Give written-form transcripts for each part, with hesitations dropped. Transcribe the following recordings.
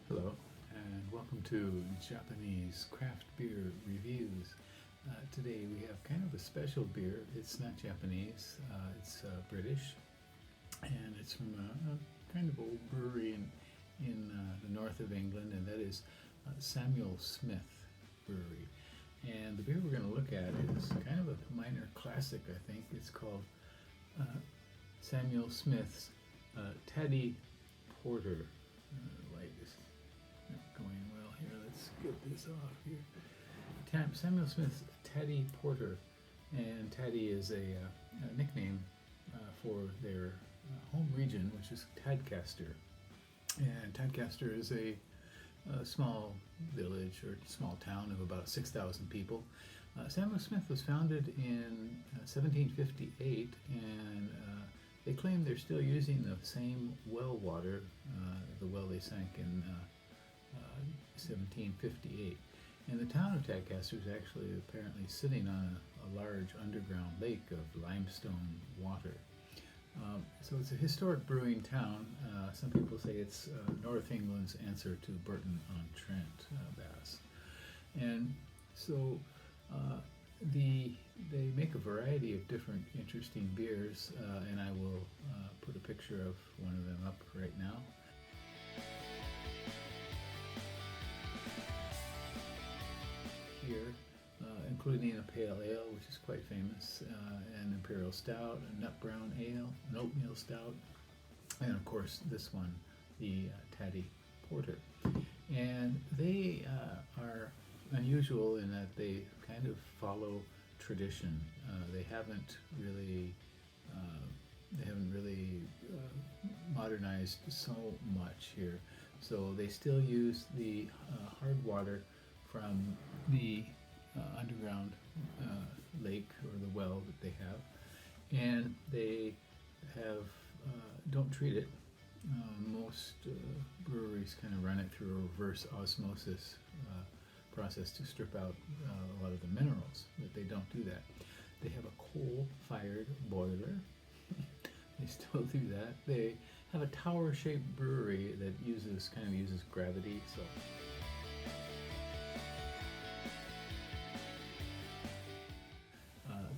Hello, and welcome to Japanese craft beer reviews. Today we have kind of a special beer. It's not Japanese, it's British, and it's from a kind of old brewery in the north of England, and that is Samuel Smith Brewery. And the beer we're going to look at is kind of a minor classic, I think. It's called Samuel Smith's Taddy Porter. Light is not going well here. Let's get this off here. Samuel Smith's Taddy Porter, and Taddy is a nickname for their home region, which is Tadcaster. And Tadcaster is a small village or small town of about 6,000 people. Samuel Smith was founded in 1758, and they claim they're still using the same well water, the well they sank in 1758. And the town of Tadcaster is actually apparently sitting on a large underground lake of limestone water. So it's a historic brewing town. Some people say it's North England's answer to Burton-on-Trent, Bass. And so they make a variety of different interesting beers, and I will put a picture of one of them up right now. Here, including a pale ale, which is quite famous, an imperial stout, a nut brown ale, an oatmeal stout, and of course this one, the Taddy Porter. And they are unusual in that they kind of follow tradition. They haven't really modernized so much here. So they still use the hard water from the underground lake or the well that they have, and they don't treat it. Most breweries kind of run it through a reverse osmosis process to strip out a lot of the minerals, but they don't do that. They have a coal-fired boiler. They still do that. They have a tower-shaped brewery that uses gravity. So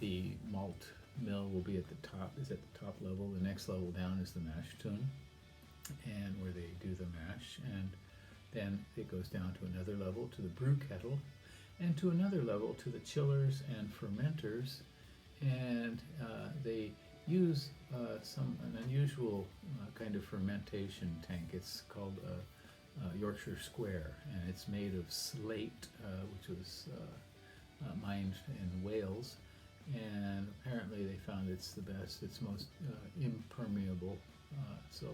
the malt mill will be at the top level. The next level down is the mash tun, and where they do the mash, and then it goes down to another level to the brew kettle, and to another level to the chillers and fermenters, and they use an unusual kind of fermentation tank. It's called a Yorkshire Square, and it's made of slate, which was mined in Wales. And apparently they found it's the best, it's most impermeable, so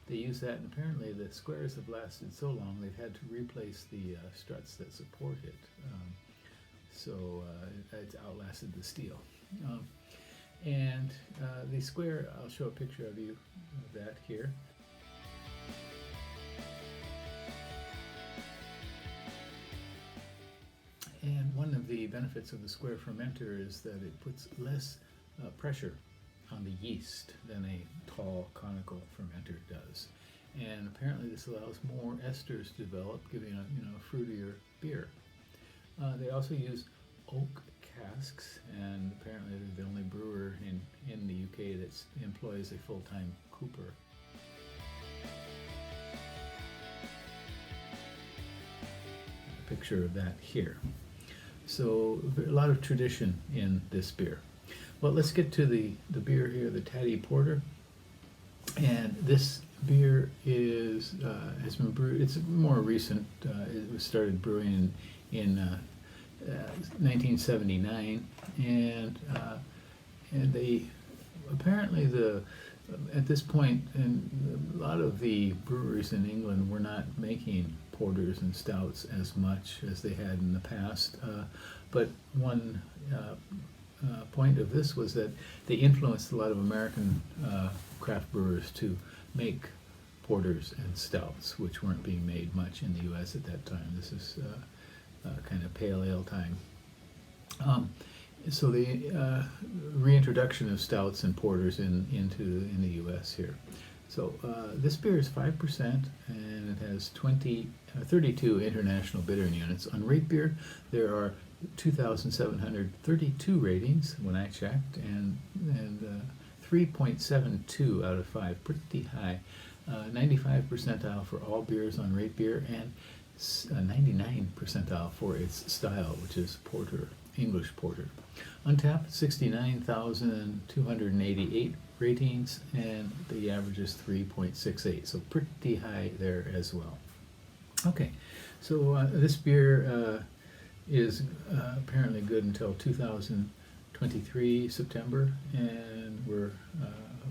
they use that, and apparently the squares have lasted so long they've had to replace the struts that support it, so it's outlasted the steel. And the square, I'll show a picture of that here. And one of the benefits of the square fermenter is that it puts less pressure on the yeast than a tall conical fermenter does. And apparently this allows more esters to develop, giving a fruitier beer. They also use oak casks, and apparently they're the only brewer in the UK that employs a full-time cooper. A picture of that here. So a lot of tradition in this beer. Well, let's get to the beer here, the Taddy Porter. And this beer has been brewed. It's more recent. It was started brewing in 1979, and they apparently at this point, and a lot of the breweries in England were not making porters and stouts as much as they had in the past. But one point of this was that they influenced a lot of American craft brewers to make porters and stouts, which weren't being made much in the U.S. at that time. This is kind of pale ale time. So the reintroduction of stouts and porters in the U.S. here. So this beer is 5%, and and it has 32 international bittering units. On rate beer, there are 2,732 ratings when I checked, and 3.72 out of 5, pretty high. 95 percentile for all beers on rate beer, and 99 percentile for its style, which is porter, English porter. Untapped, 69,288 ratings, and the average is 3.68, so pretty high there as well. Okay, so this beer is apparently good until 2023 September, and we're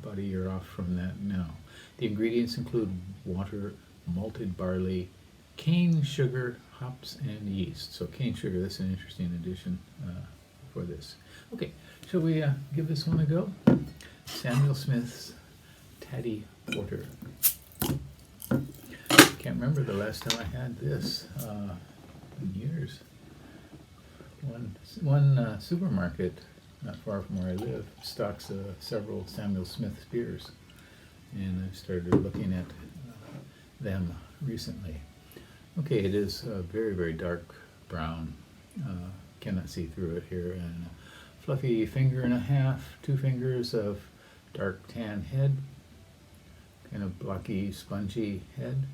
about a year off from that now. The ingredients include water, malted barley, cane sugar, hops, and yeast. So cane sugar, that's an interesting addition for this. Okay, shall we give this one a go? Samuel Smith's Taddy Porter. Can't remember the last time I had this in years. One supermarket not far from where I live stocks several Samuel Smith beers, and I started looking at them recently. Okay, it is very, very dark brown. Cannot see through it here. And a fluffy finger and a half, 2 fingers of dark tan head, kind of blocky, spongy head.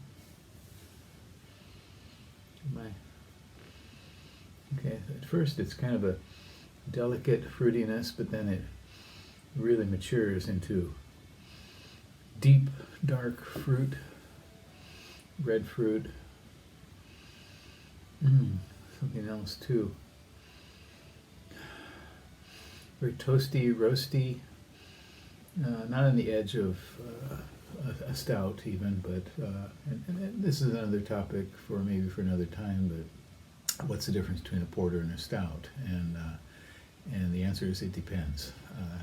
Okay, at first it's kind of a delicate fruitiness, but then it really matures into deep, dark fruit, red fruit. Something else too. Very toasty, roasty. Not on the edge of a stout even, but and this is another topic for maybe for another time. But what's the difference between a porter and a stout? And the answer is it depends.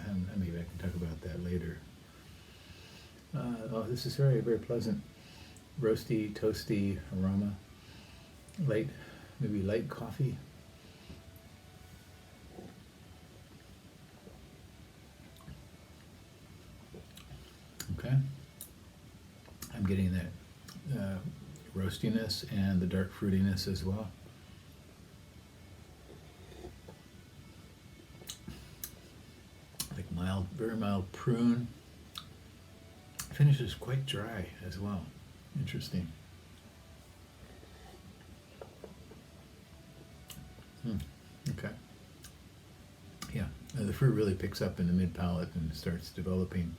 And maybe I can talk about that later. Oh, this is very, very pleasant, roasty, toasty aroma. Maybe light coffee. Okay. I'm getting that roastiness and the dark fruitiness as well. Like mild, very mild prune. Finish is quite dry as well. Interesting. Okay. Yeah, the fruit really picks up in the mid palate and starts developing.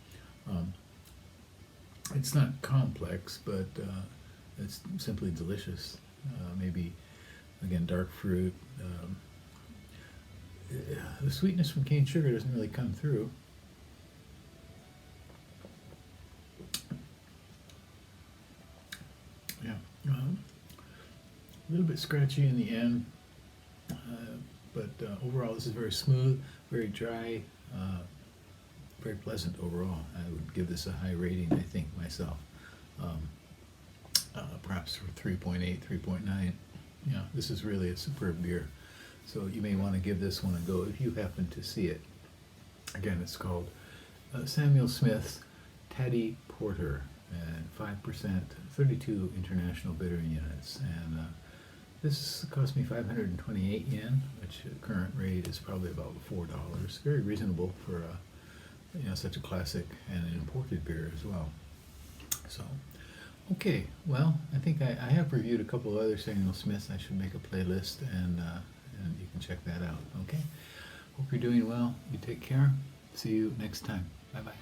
It's not complex, but it's simply delicious. Maybe, again, dark fruit. The sweetness from cane sugar doesn't really come through. Yeah, a little bit scratchy in the end. But overall, this is very smooth, very dry, very pleasant overall. I would give this a high rating, I think, myself. Perhaps for 3.8, 3.9. Yeah, this is really a superb beer. So you may want to give this one a go if you happen to see it. Again, it's called Samuel Smith Taddy Porter, and 5%, 32 international bittering units. And this cost me 528 yen, which at current rate is probably about $4. Very reasonable for such a classic and an imported beer as well. So, okay, well, I think I have reviewed a couple of other Samuel Smiths. I should make a playlist, and you can check that out. Okay, hope you're doing well. You take care. See you next time. Bye bye.